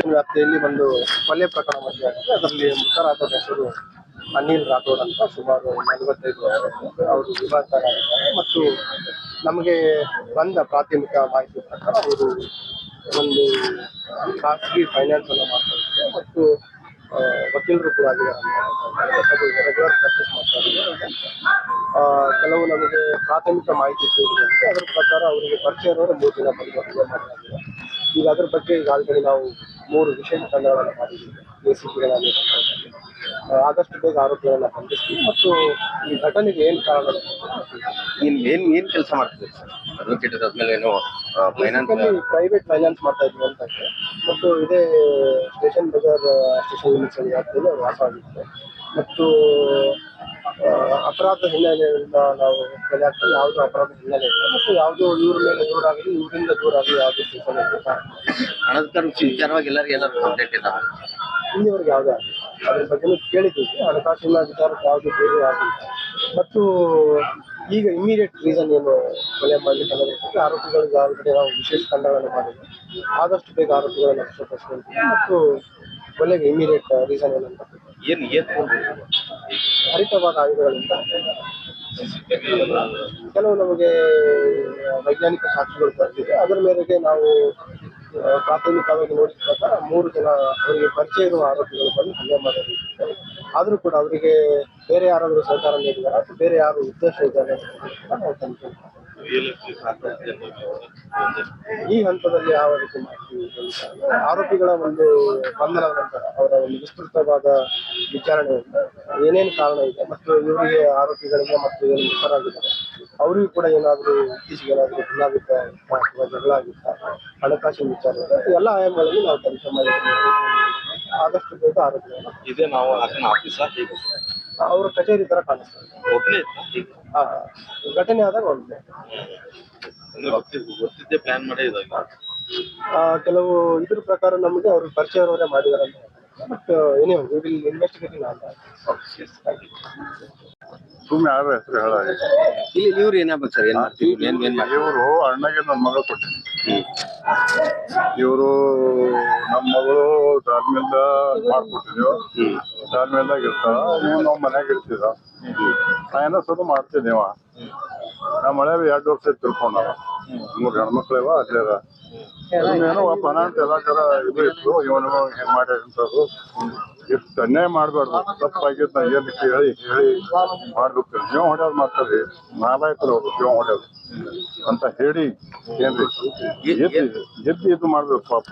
Station ವ್ಯಾಪ್ತಿಯಲ್ಲಿ ಒಂದು ಕೊಲೆ ಪ್ರಕರಣ ವರದಿಯಾಗಿದೆ. ಅದರಲ್ಲಿ ಮೃತರಾದ ಹೆಸರು ಅನಿಲ್ ರಾಥೋಡ್ ಅಂತ, ಸುಮಾರು 45 ವರ್ಷ. ಅವರು ವಿವಾಹಿತರಾಗಿದ್ದಾರೆ ಮತ್ತು ನಮಗೆ ಬಂದ ಪ್ರಾಥಮಿಕ ಮಾಹಿತಿ ಪ್ರಕಾರ ಅವರು ಒಂದು ಖಾಸಗಿ ಫೈನಾನ್ಸ್ ಅನ್ನು ಮಾಡ್ತಾ ಇದ್ದಾರೆ ಮತ್ತು ವಕೀಲರು ಕೂಡ ಆಗಿದ್ದಾರೆ. ರೆಗ್ಯುಲರ್ ಪ್ರಾಕ್ಟೀಸ್ ಮಾಡ್ತಾ ಇದ್ದಾರೆ. ಕೆಲವು ನಮಗೆ ಪ್ರಾಥಮಿಕ ಮಾಹಿತಿ ತಿಳಿದಿದೆ. ಅದರ ಪ್ರಕಾರ ಅವರಿಗೆ ಪರಿಚಯ ಇರೋರು 3 ದಿನ ಬಂದು ಮಾಡಲಾಗಿದೆ. ಈಗ ಅದ್ರ ಬಗ್ಗೆ ಈಗ ಆಲ್ರೆಡಿ ನಾವು 3 ವಿಶೇಷ ತಂಡಗಳನ್ನು ಮಾಡಿದ್ದೀವಿ. ಎಸಿಪಿಗಳಾಗಿ ಆದಷ್ಟು ಬೇಗ ಆರೋಪಿಗಳನ್ನ ಬಂಧಿಸ್ತೀವಿ ಮತ್ತು ಈ ಘಟನೆಗೆ ಏನು ಕಾರಣ, ಏನ್ ಕೆಲಸ ಮಾಡ್ತಿದ್ದೀರಿ ಸರ್? ಅಡ್ವೊಕೇಟ್ ಆದ್ಮೇಲೆ ಏನೋ ಪ್ರೈವೇಟ್ ಫೈನಾನ್ಸ್ ಮಾಡ್ತಾ ಇದ್ವಿ ಅಂತ ಇದೆ ಮತ್ತು ಇದೇ ಸ್ಟೇಷನ್ ಬಜಾರ್ ಸ್ಟೇಷನ್ ಲಿಮಿಟ್ಸ್ ವ್ಯಾಪ್ತಿಯಲ್ಲಿ ಅವರು ವಾಸವಾಗಿದ್ದಾರೆ ಮತ್ತು ಅಪರಾಧ ಹಿನ್ನೆಲೆಯಿಂದ ನಾವು ಬೆಲೆ ಹಾಕ್ತೀವಿ. ಯಾವುದೋ ಅಪರಾಧ ಹಿನ್ನೆಲೆ ಇಲ್ಲ ಮತ್ತು ಯಾವುದೋ ಇವ್ರ ಮೇಲೆ ದೂರ ಆಗಲಿ, ಇವರಿಂದ ದೂರ ಆಗಲಿ ಯಾವುದೇ ಸ್ಟೇಷನ್ ಹಣದ ವಿಚಾರವಾಗಿ ಎಲ್ಲರಿಗೂ ಏನಾದ್ರು ಕಂಪ್ಲೇಂಟ್ ಇಲ್ಲ ಇಲ್ಲಿವರೆಗೆ ಯಾವುದೇ ಆಗಿಲ್ಲ. ಅದ್ರ ಬಗ್ಗೆ ಕೇಳಿದ್ದೀವಿ. ಹಣಕಾಸಿನ ವಿಚಾರಕ್ಕೆ ಯಾವುದೇ ಬೇರೆ ಆಗಿಲ್ಲ ಮತ್ತು ಈಗ ಇಮಿಡಿಯೇಟ್ ರೀಸನ್ ಏನು ಕೊಲೆ ಮಾಡಲಿಕ್ಕೆ ಅನ್ನೋದಕ್ಕೆ ಆರೋಪಿಗಳಿಗೆ ಆಲ್ರೆಡಿ ನಾವು ವಿಶೇಷ ತಂಡಗಳನ್ನು ಮಾಡಿದ್ವಿ. ಆದಷ್ಟು ಬೇಗ ಆರೋಪಿಗಳನ್ನು ವಶಪಡಿಸಿಕೊಳ್ತೀವಿ ಮತ್ತು ಕೊಲೆಗೆ ಇಮಿಡಿಯೇಟ್ ರೀಸನ್ ಏನಂತ ಹರಿತವಾದ ಆಯುಧಗಳಿಂದ ಕೆಲವು ನಮಗೆ ವೈಜ್ಞಾನಿಕ ಸಾಕ್ಷಿಗಳು ಬರ್ತಿದೆ. ಅದರ ಮೇರೆಗೆ ನಾವು ಪ್ರಾಥಮಿಕವಾಗಿ ನೋಡಿದ ಪ್ರಕಾರ 3 ಜನ ಅವರಿಗೆ ಪರಿಚಯ ಇರುವ ಆರೋಪಿಗಳು ಬಂದು ಹಲ್ಲೆ ಮಾಡೋದು. ಆದರೂ ಕೂಡ ಅವರಿಗೆ ಬೇರೆ ಯಾರಾದರೂ ಸಹಕಾರ ನೀಡಿದ್ದಾರೆ ಅಥವಾ ಬೇರೆ ಯಾರು ಉದ್ದೇಶ ಇದ್ದಾರೆ ನಾವು ತನಿಖೆ ಈ ಹಂತದಲ್ಲಿ ಯಾವ ರೀತಿ ಮಾಡ್ತೀವಿ. ಆರೋಪಿಗಳ ಒಂದು ಬಂಧನದ ನಂತರ ಅವರ ಒಂದು ವಿಸ್ತೃತವಾದ ವಿಚಾರಣೆ ಏನೇನು ಕಾರಣ ಇದೆ ಮತ್ತು ಇವರಿಗೆ ಆರೋಪಿಗಳಿಗೆ ಮತ್ತು ಏನು ಮುಖರಾಗಿದ್ದಾರೆ ಅವರಿಗೂ ಕೂಡ ಏನಾದರೂ ಇತ್ತೀಚೆಗೆ ಏನಾದರೂ ಭಿನ್ನಾಭಿಪ್ರಾಯ ಅಥವಾ ಜಗಳ ಆಗಿತ್ತ, ಹಣಕಾಸಿನ ವಿಚಾರ ಎಲ್ಲ ಆಯಾಮಗಳಲ್ಲಿ ನಾವು ತನಿಖೆ ಮಾಡಿದ್ದೀವಿ. ಆದಷ್ಟು ಬೇಗ ಆರೋಪಿಗಳು ಇದೆ. ನಾವು ಆಫೀಸ್ ಅವರ ಕಚೇರಿ ತರ ಕಾಣಿಸ್ತಾರೆ. ಘಟನೆ ಆದಾಗ ಒಳ್ಳೆ ಗೊತ್ತಿದ್ದೆ ಪ್ಲಾನ್ ಮಾಡಿ ಕೆಲವು ಇದ್ರ ಪ್ರಕಾರ ನಮಗೆ ಅವ್ರ ಪರಿಚಯ ಅವರೇ ಮಾಡಿದಾರೆ ಅಂತ. ಬಟ್ ಏನೇ ಇನ್ವೆಸ್ಟಿಗೇಟಿಂಗ್ ಅಂತ ಸುಮ್ಮನೆ ಯಾರ ಹೆಸರು ಹೇಳಾಗಿ ಇಲ್ಲಿ ಇವ್ರು ಏನಾಗ್ಬೇಕು ಸರ್? ಇವರು ಅಣ್ಣಗೆ ನನ್ನ ಮಗಳು ಕೊಟ್ಟಿದ್ದೆ. ಇವರು ನಮ್ಮ ಮಗಳು ದಾರ್ಮಿಲ್ದ ಮಾಡ್ಕೊಟ್ಟಿದ್ವು. ದಾರ್ಮಿಲ್ದಾಗ ಇರ್ತಾಳ, ನೀವು ನಾವು ಮನ್ಯಾಗ ಇರ್ತಿದ. ನಾ ಏನೋ ಸ್ವಲ್ಪ ಮಾಡ್ತಿದ್ದೀವ. ನಮ್ಮ ಮಳೆ 2 ವರ್ಷ ತಿಳ್ಕೊಂಡ 3 ಹೆಣ್ಮಕ್ಳಿವ ಅಲ್ಲೇದ ಏನೋ ಒಬ್ಬ ಅಂತ ಎಲ್ಲ ಜರ ಇದು ಇತ್ತು. ಇವನು ಹೆಂಗ್ ಮಾಡ್ಯಾರಂತದ್ದು ಎಷ್ಟು ಅನ್ಯಾಯ ಮಾಡ್ಬಾರ್ದು. ತಪ್ಪಾಗಿದ್ದು ನಾ ಏನು ಹೇಳಿ ಮಾಡ್ಬೇಕು. ಜೀವ ಹೊಡ್ಯೋದು ಮಾಡ್ತಾರೆ, ನಾಲಾಯ್ತರು ಅವರು ಜೀವ ಹೊಡ್ಯೋದು ಅಂತ ಹೇಳಿ ಏನ್ರಿ ಎದ್ದು ಇದು ಮಾಡ್ಬೇಕು ಪಾಪ.